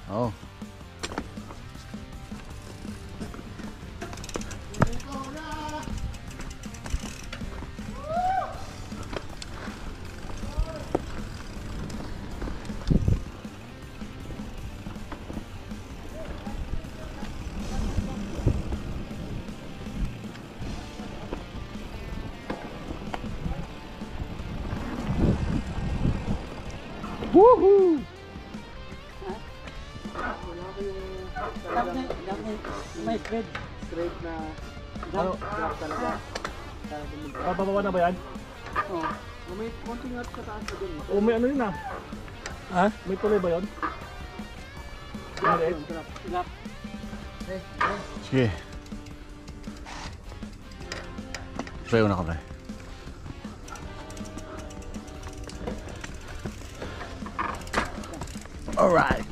Oh. Woohoo! Wala ko yung may straight na Ano? drop talaga. Bababa na ba yan? Oo. May konting at sa taas na dun. O may ano yun ah? Ha? May tuloy ba yun? Drop. Drop. Sige. Try ko na ka, pre. Alright.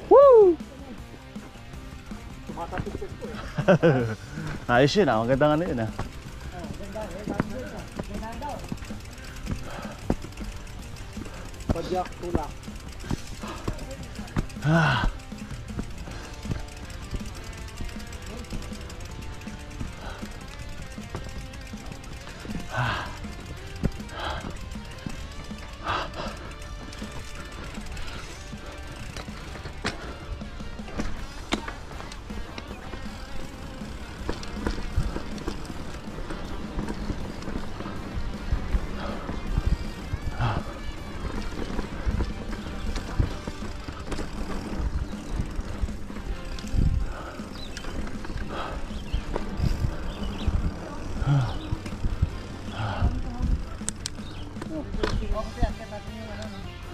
Woo! Ayos yun ah, magandang ano yun ah. Padyak tulak. Ah.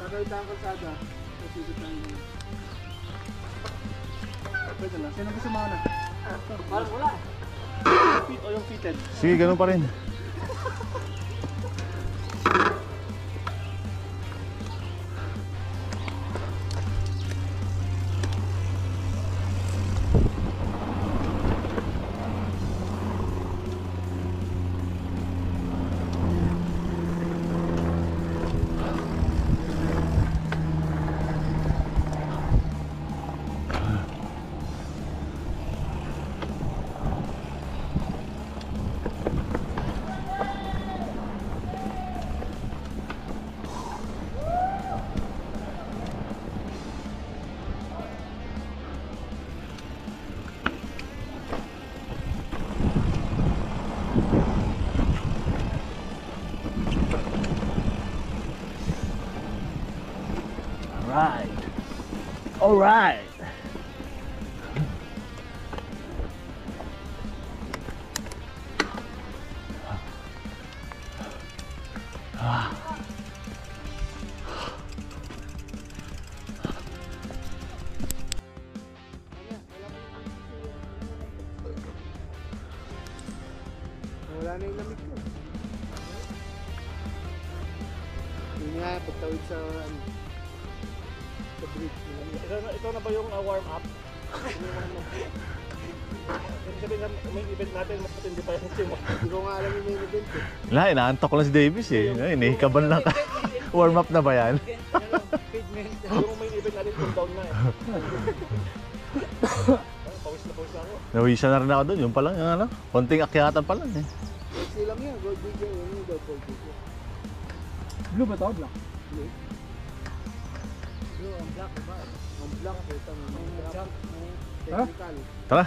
Gagawin tayo ang kalsada. Pasigit lang yun. Pwede na. Sino gusto mauna? Parang wala. O yung fitted? Sige, ganun pa rin. Alright. Alright. Wala na yung lamig ko. Yun nga, pagtawid sa sa bridge. Ito na ba yung warm up? Sabi nga, may event natin, mas matindi pa yung simo. Hindi ko nga alam yung main event eh. Wala, inaantok ko lang si Davis eh. Ay, kaban lang ka. Warm up na ba yan? Yung main event natin, cool down na eh. Pawis na ako. Nawisa na rin ako doon. Yung pa lang, yung ano, konting akyatan pa lang eh. Silang yan, gold digger, yun yung gold digger. Blue ba ito? Black? Blue. Blue, ang black, diba? Ang black, ito, may black, may technical. Tara.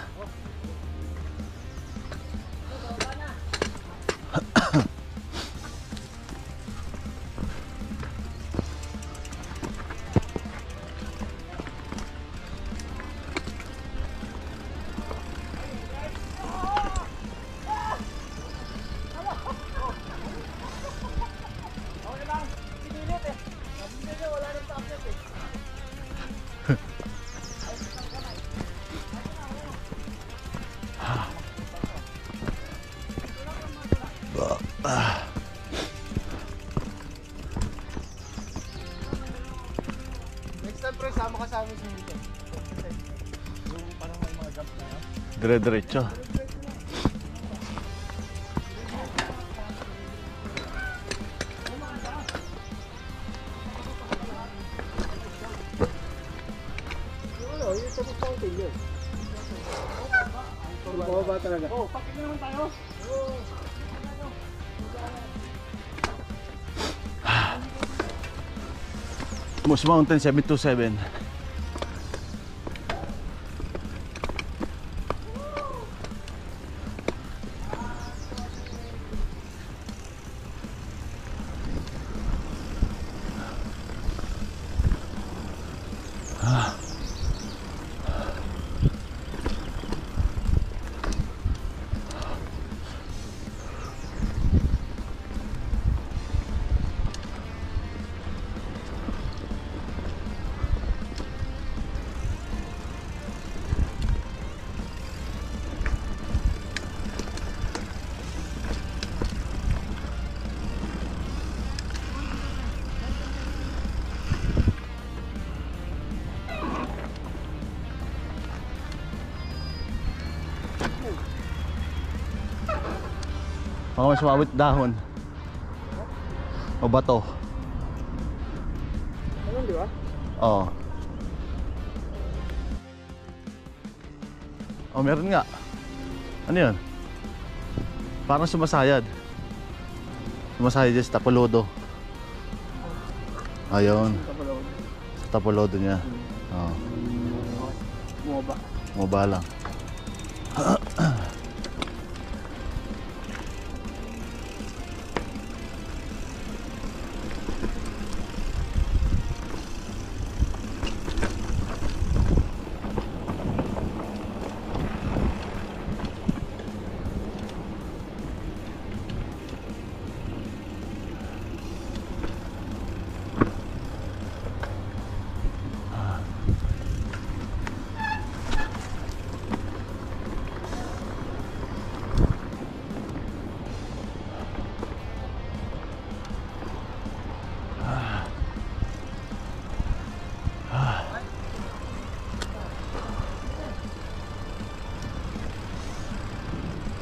Okay lang, sinilit eh. Wala nang takip eh. Sama ka sa amin sa dito. Yung parang may mga jump na. Dire-diretso. Ano, yung sa fountain yun. Baba talaga. Oh, pakinggan naman tayo. Moose Mountain 727. Baka mas mawit dahon o bato. Ano, di ba? Oo. Oh, meron nga. Ano yun? Parang sumasayad. Sumasayad dyan sa tapolodo. Ayun. Sa tapolodo niya. Oo. Bumaba. Mababa lang.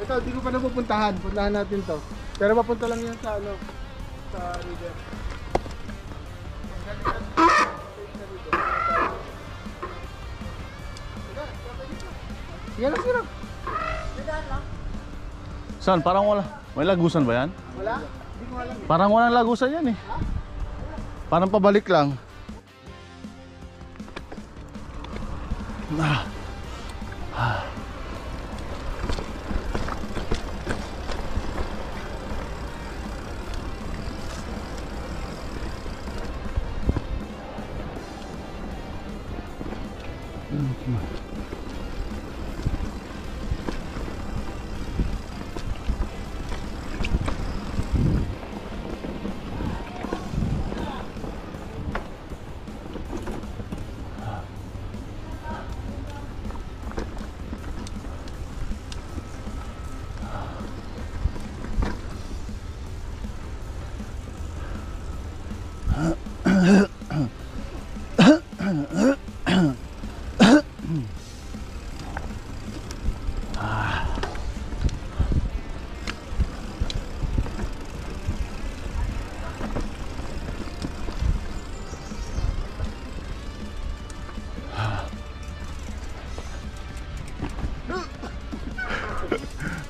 Ito, hindi ko pa napupuntahan. Puntahan natin to. Pero mapunta lang yan sa ano, sa river. Sige lang, sige lang. Saan? Parang wala. May lagusan ba yan? Wala? Hindi ko alam. Parang walang lagusan yan eh. Parang pabalik lang.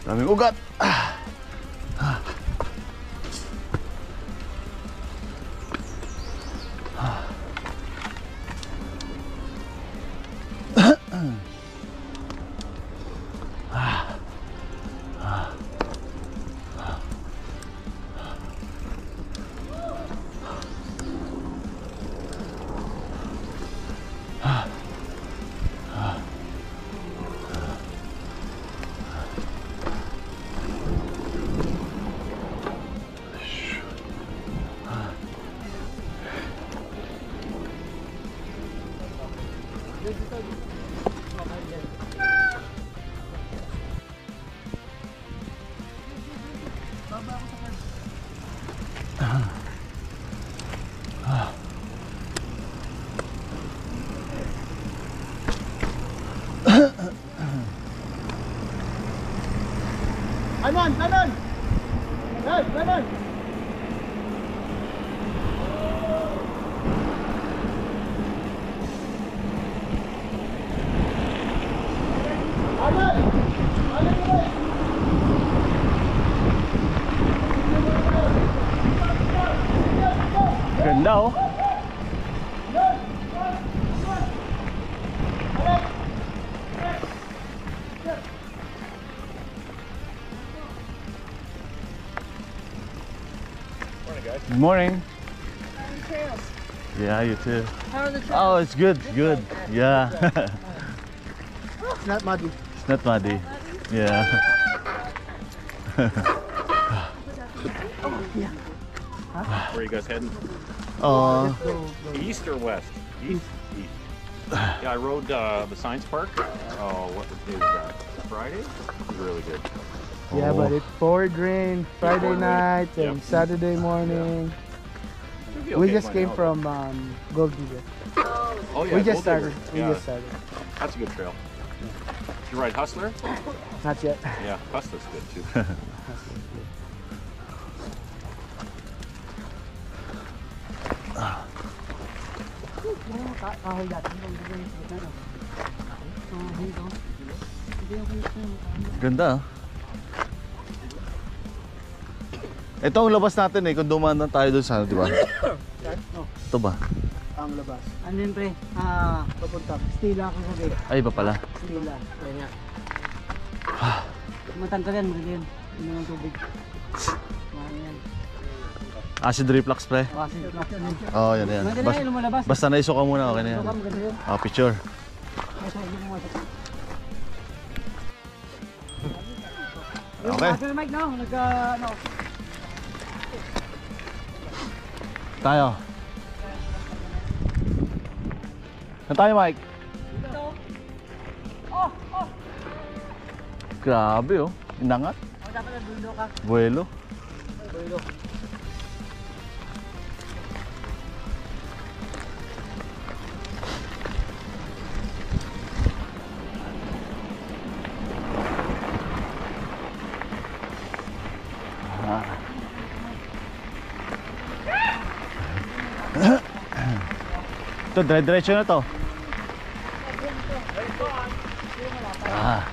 Daming ugat. Kanan, kanan! Yan, kanan! Kanan! Kanan ulit! Ganda oh. Good morning. Yeah, you too. How are the trails? Oh, it's good, good. Yeah. It's not muddy. It's not muddy. Yeah. Where are you guys heading? Oh, East or west? East. East. Yeah, I rode the science park. Oh, what day was that? Friday? It was really good. Yeah, but it poured rain Friday poured rain. night and Yep. Saturday morning. Should be We okay just by came now. from Gold Digger. Oh yeah, We just Gold Digger. started. We Yeah, just started. that's a good trail. You ride Hustler? Not yet. Yeah, Hustler's good too. ganda. Ito ang labas natin eh, kung dumaan na tayo doon sa, di ba? Ito ba? Ang labas. Ano yun pre? Papunta. Stila ako sabi. Ay, iba pala. Stila. Kaya nga. Matangkal yan, maganda yun. Yun naman tubig. Mahal yan. Acid reflux pre. Kasi flux yun. Oh, yan yan. Maganda na yun, lumalabas. Basta naisuka muna, okay na yan. Ito ka, maganda yun. Ah, picture. Kasi hindi mo masak. Okay. Yung mic no? Ano? Tayo. Saan tayo, Mike? Grabe oh. Inangat. Dapat na dulo ka. Buwelo. Dulo. Ito, dire-diretso na to. Ah.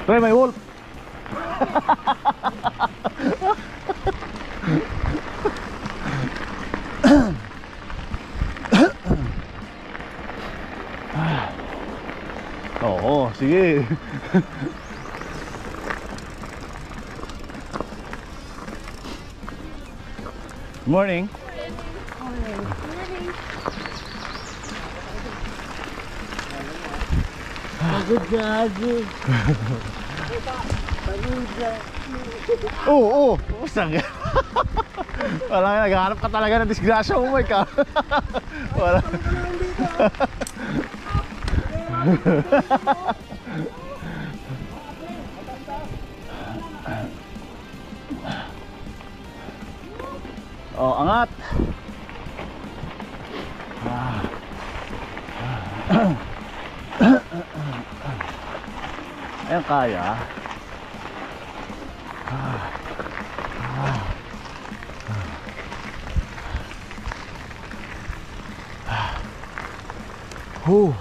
Pre, may wolf. Oo, sige. Morning. Pagod gago. Oo, oo. Saan yan? Wala nga, naghahanap ka talaga ng disgrasya mo, Mike. Wala. Oh, angat. Ayan, kaya. Whew.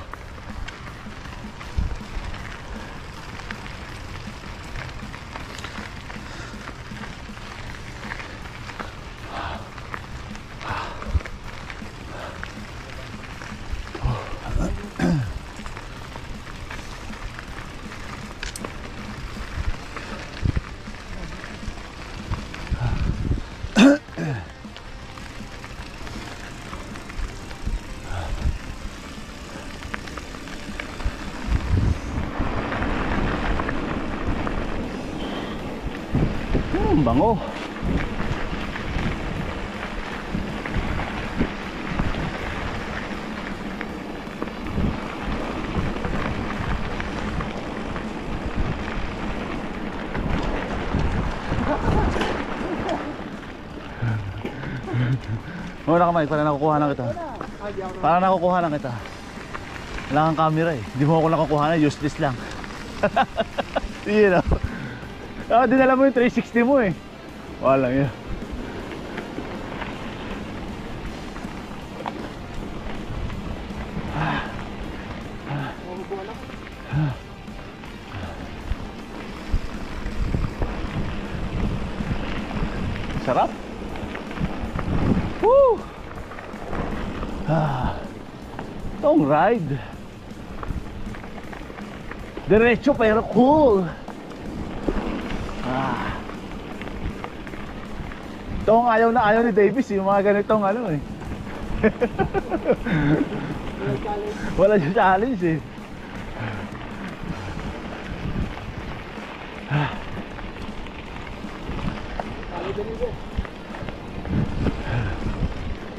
Ang bango. Muna ka, Mike, para nakukuha na kita. Para nakukuha na kita. Wala kang camera eh. Hindi mo ako nakukuha na, useless lang. Yun know? Dinala mo yung 360 mo eh. Wala yun. Sarap. Woo! Long ride. Diretso pero cool. Ito ang ayaw na ayaw ni Davis, yung mga ganitong ano eh. Wala yung challenge eh.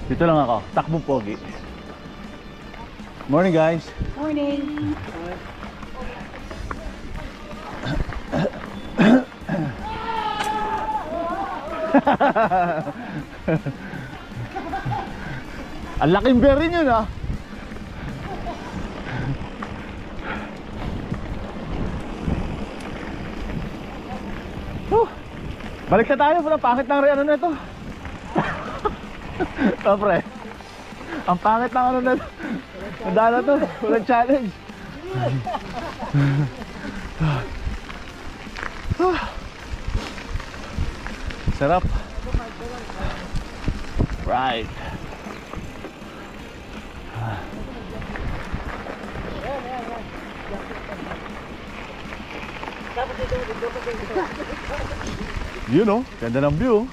Dito lang ako, takbo pogi. Morning guys. Morning. Ang laking berry yun ah. Balik na tayo, ang pangit ng ano na ito. Pre, ang pangit ng ano na ito. Nadala to, walang challenge. Sarap. Right. You know, ganda ng view.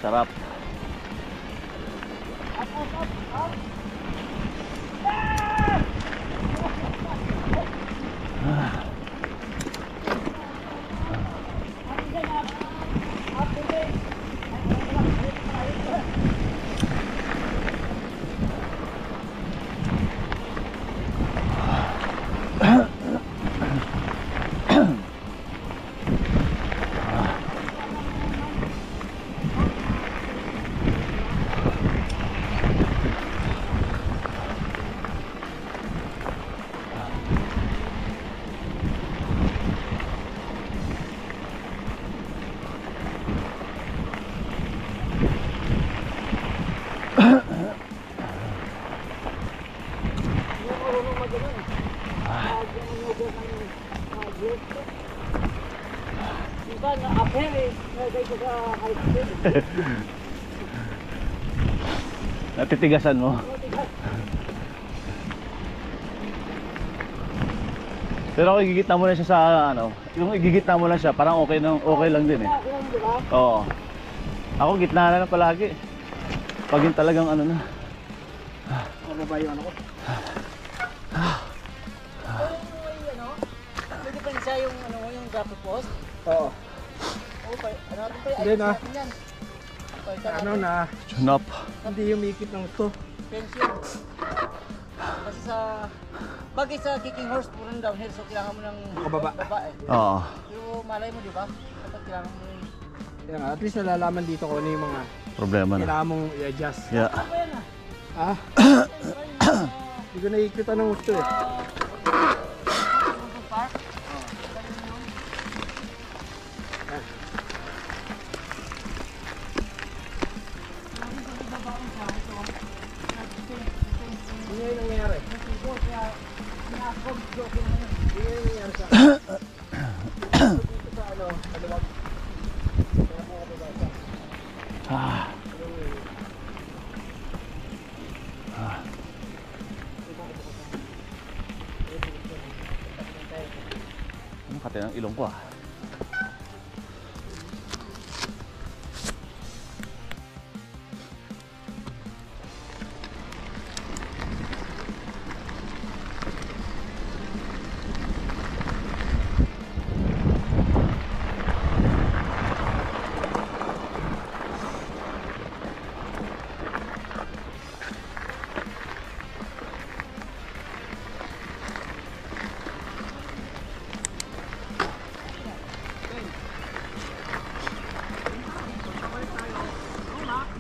Sarap. Natitigasan mo. Pero kung igigit na mo na siya sa ano, yung igigit na mo lang siya, parang okay lang din eh. Oo. Ako gitna na lang palagi. Pag yung talagang ano na. Mababa yung ano ko. Pwede pa siya yung ano yung drop post. Oo. Okay, ano natin pa Hindi na. Ano na, Tune up. hindi umikit ng ito. pension. Kasi sa bagay sa kicking horse puro downhill so kailangan mo ng Makababa. eh. Oo. Pero malay mo di ba? Dapat kailangan mo yung Kaya nga, at least nalalaman dito kung ano yung mga Problema na. kailangan mong i-adjust. Yeah. Ah? Hindi ko nakikita ng gusto eh. park. Ano yung nangyayari? Makati ng ilong ko ah.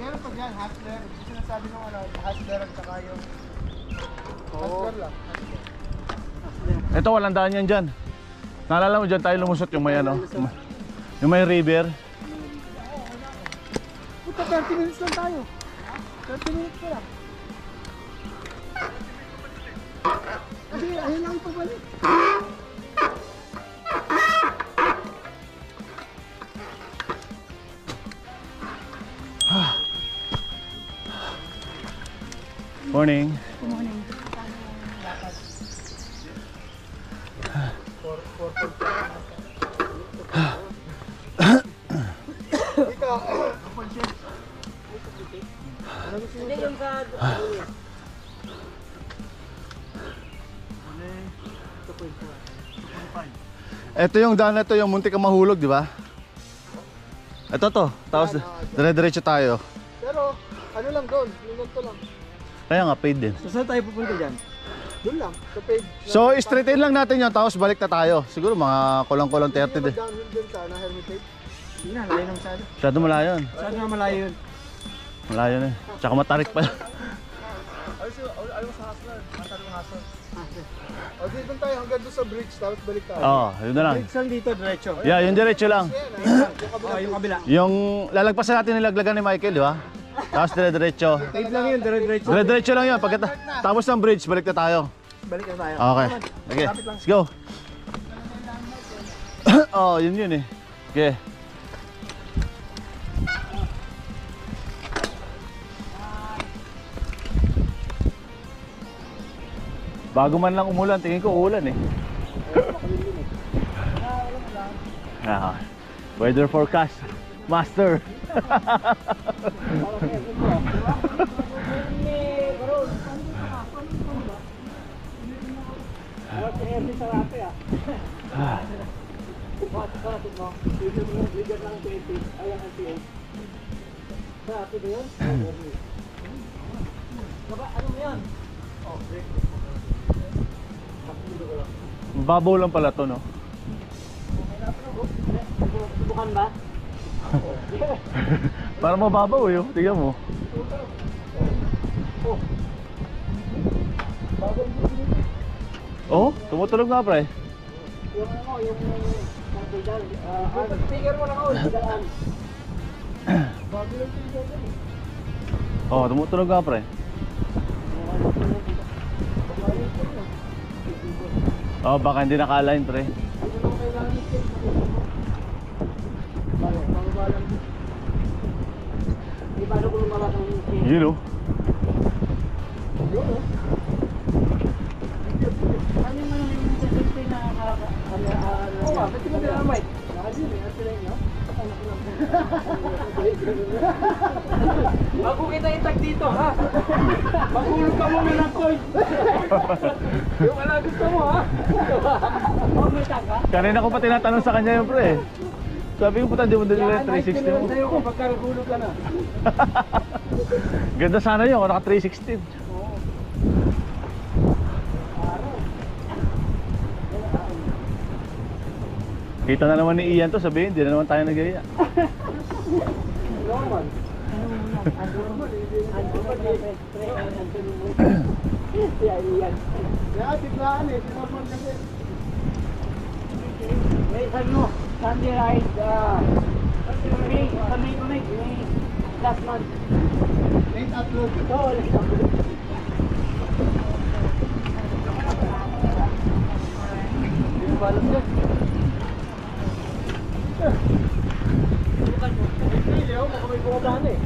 Meron pa dyan, hustler. Yung sinasabi nung ano, hustler at saka yung hustler lang. Ito walang daan yan dyan. Naalala mo dyan tayo lumusot yung may ano, yung may river. Puta, 30 minutes lang tayo. 30 minutes pa lang. Kasi ayun lang pabalik. Morning. Ikaw, Hindi yung sa... Ito yung daan na to, yung muntik kang mahulog, di ba? Ito to, tapos dire-diretso tayo. pero ano lang doon, yung ganito lang. Kaya nga, paid din. So saan tayo pupunta dyan? Doon lang, sa page. So, straight in lang natin yun, tapos balik na tayo. Siguro mga kulang-kulang 30 din. Downhill dun sa na Hermitage. Hindi na, layo ng masyado. Masyado malayo yun. Saan nga malayo yun? Malayo na eh. Tsaka matarik pa. Ayaw sa hustler, masyado yung hustler. O di doon tayo hanggang doon sa bridge, tapos balik tayo. Oo, yun na lang. Bridge lang dito, diretso. Yeah, yung diretso lang. Oh, yung kabila. Yung lalagpasan natin nilaglagan ni Michael, di ba? Tapos dire-diretso. Pave lang yun, diretso. Dire-diretso lang yun. Tapos ng bridge, balik na tayo. Balik na tayo. Okay. Okay, let's go. Oh, yun eh. Okay. Bago man lang umulan, tingin ko uulan eh. Ah, weather forecast master. Babaw lang pala to, no? Subukan ba? Para mababaw eh, oh. Tingnan mo. Oh, tumutunog nga pre. Yung ano, yung pedal. Speaker mo lang ako, pedalan. Oh, tumutunog nga pre. Oh, baka hindi naka-align pre. Di ba ko lumabas ang Yun oh. ano yung mga yung sasakti na Oo, ba't di mo dinamay? Nakadin eh, at sila nyo. Bago kita itag dito, ha? Maghulog ka muna ng coin. Yung ala gusto mo, ha? oh, may tangka? Kanina ko pa tinatanong sa kanya yung pre. Sabi ko puta, di mo din yung 360 mo. Sa'yo kung pagkaragulog ka na. Ganda sana yun, naka 316. Kita na naman ni Ian to, sabihin, di na naman tayo nagaya. Normal. Kaya biglaan eh, sinormal kasi. May sabi mo, Sunday ride, May, sa May Connect, May last month. Late upload. Oo, last upload. Hindi mo balas yan. Pili ako, baka may bumabaan eh.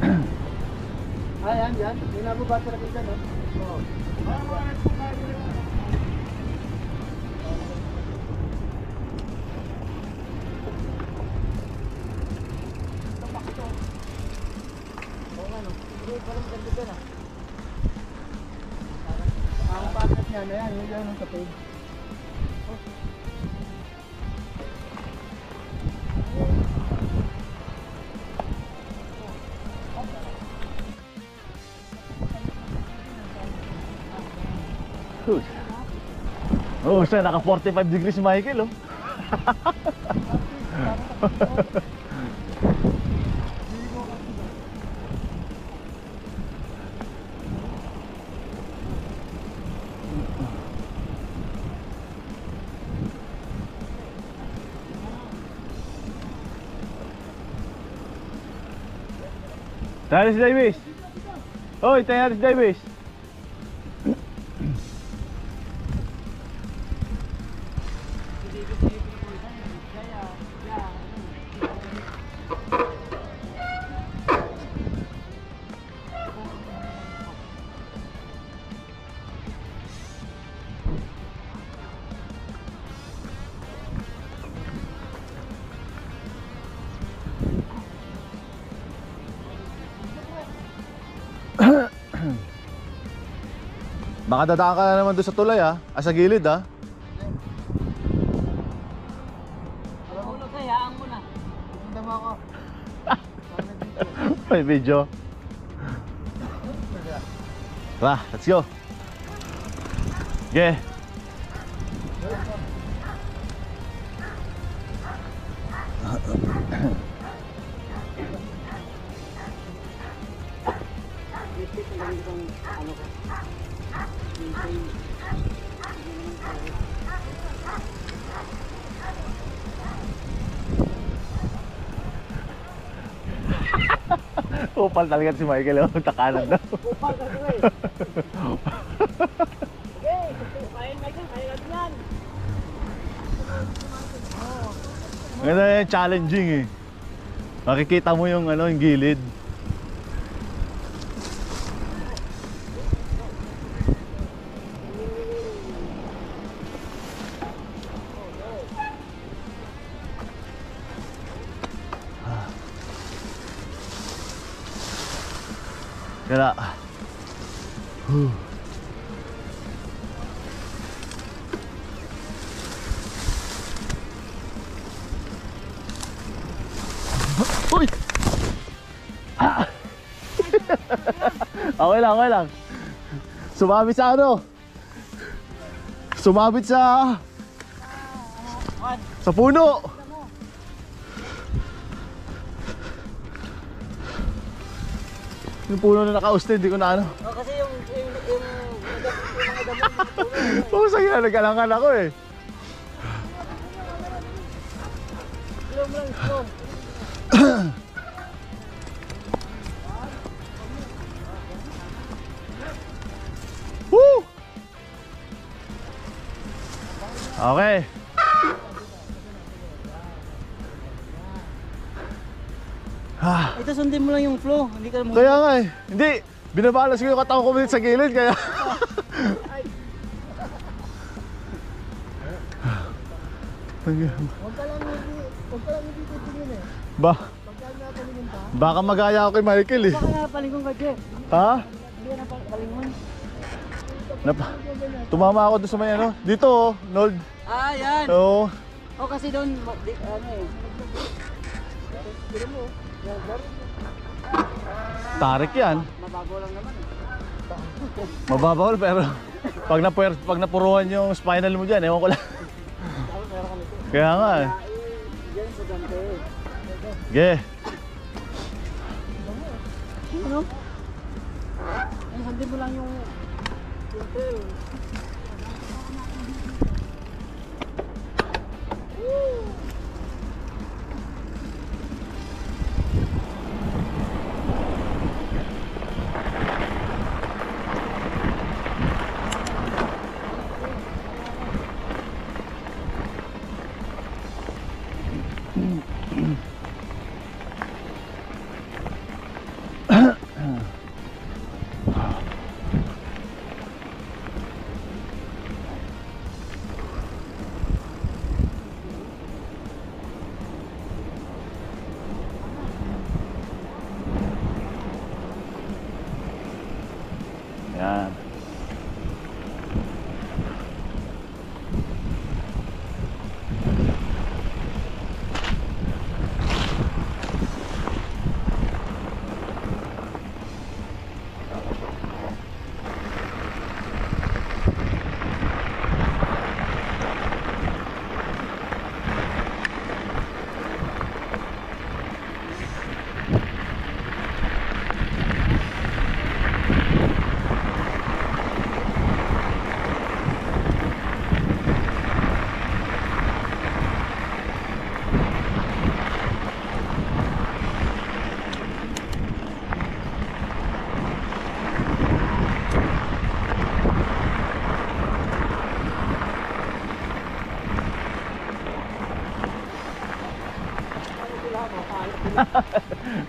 Yan. May nababa sa rakit dyan, no? Oo. parang maganda dyan ah. Ang packet niya na yan, yun yung sa page. Uy. Oh, siya naka 45 degrees si Michael oh. Tayo si Davis. Hoy, tayo si Davis. Baka dadaan ka na naman doon sa tulay ha, sa gilid ha. Mahulog ka, hayaan mo na. Punta mo ako. May video. Tara, let's go. Okay. Upal talaga si Michael, oh. Takanan daw. Upal ka ito eh. Okay, kain Michael, kain natin yan. Ganun yung challenging eh. Makikita mo yung ano, yung gilid. Kaya uy! Okay lang, okay lang. Sumabit sa ano? Sumabit sa puno. Yung puno na naka-uste, hindi ko na ano. Oh, kasi yung mga damo. Oo, sige na, nag-alangan ako eh. Slow mo lang, slow. Woo! Okay. Ito sundin mo lang yung flow, hindi ka mo. Kaya nga eh. Hindi, binabalas ko yung katawan ko sa gilid kaya. Huwag ka lang hindi titingin eh. Pagka napalingon ka, Baka magaya ako kay Michael eh. Baka napalingon ka, Jeff. Ha? Hindi ka napalingon. Tumama ako doon sa may ano. Dito oh, Nold. Ah, yan. Oo. O kasi doon, ano eh. Tarik yan. Mababaw lang naman eh. Mababaw pero pag napuruhan yung spinal mo dyan, ewan ko lang. Kaya nga eh. Diyan sa Dante. Ge. Ano? Ay, sundin mo lang yung trail.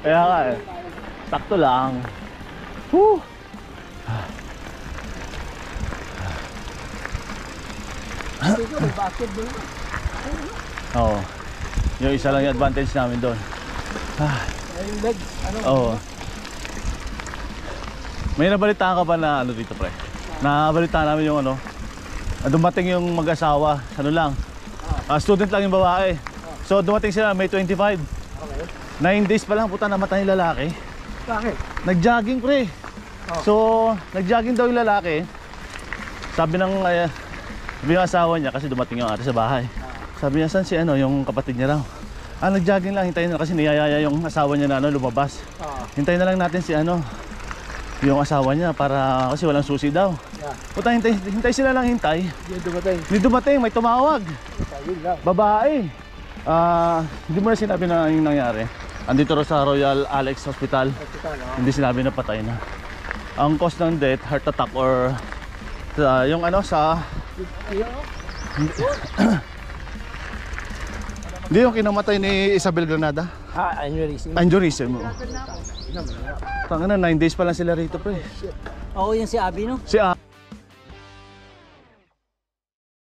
Kaya nga eh. Sakto lang. Woo! Dito, may basketball na. Oo. Yung isa lang yung advantage namin doon. Ay, yung legs, ano? Oo. May nabalitaan ka ba na ano dito, pre? Nabalitaan namin yung ano, dumating yung mag-asawa, ano lang, student lang yung babae. So dumating sila May 25. Okay. 9 days pa lang, puta, namatay yung lalaki. Bakit? Nag-jogging, pre. Oh. So, nag-jogging daw yung lalaki. Sabi ng asawa niya, kasi dumating yung ate sa bahay. Sabi niya, saan si ano, yung kapatid niya raw? Nag-jogging lang, hintayin na kasi niyayaya yung asawa niya na ano, lumabas. Hintayin na lang natin si ano, yung asawa niya para, kasi walang susi daw. Yeah. Puta, hintay sila lang hintay. Hindi dumating. Hindi dumating, may tumawag. Yun lang. Babae. Hindi mo na sinabi na yung nangyari. Andito rin sa Royal Alex Hospital. Hospital, oh. Hindi sinabi na patay na. Ang cause ng death, heart attack or yung ano sa hindi yung kinamatay ni Isabel Granada. Aneurysm. Aneurysm. Tangina, 9 days pa lang sila rito, pre. Oo, yan si Abby, no? Si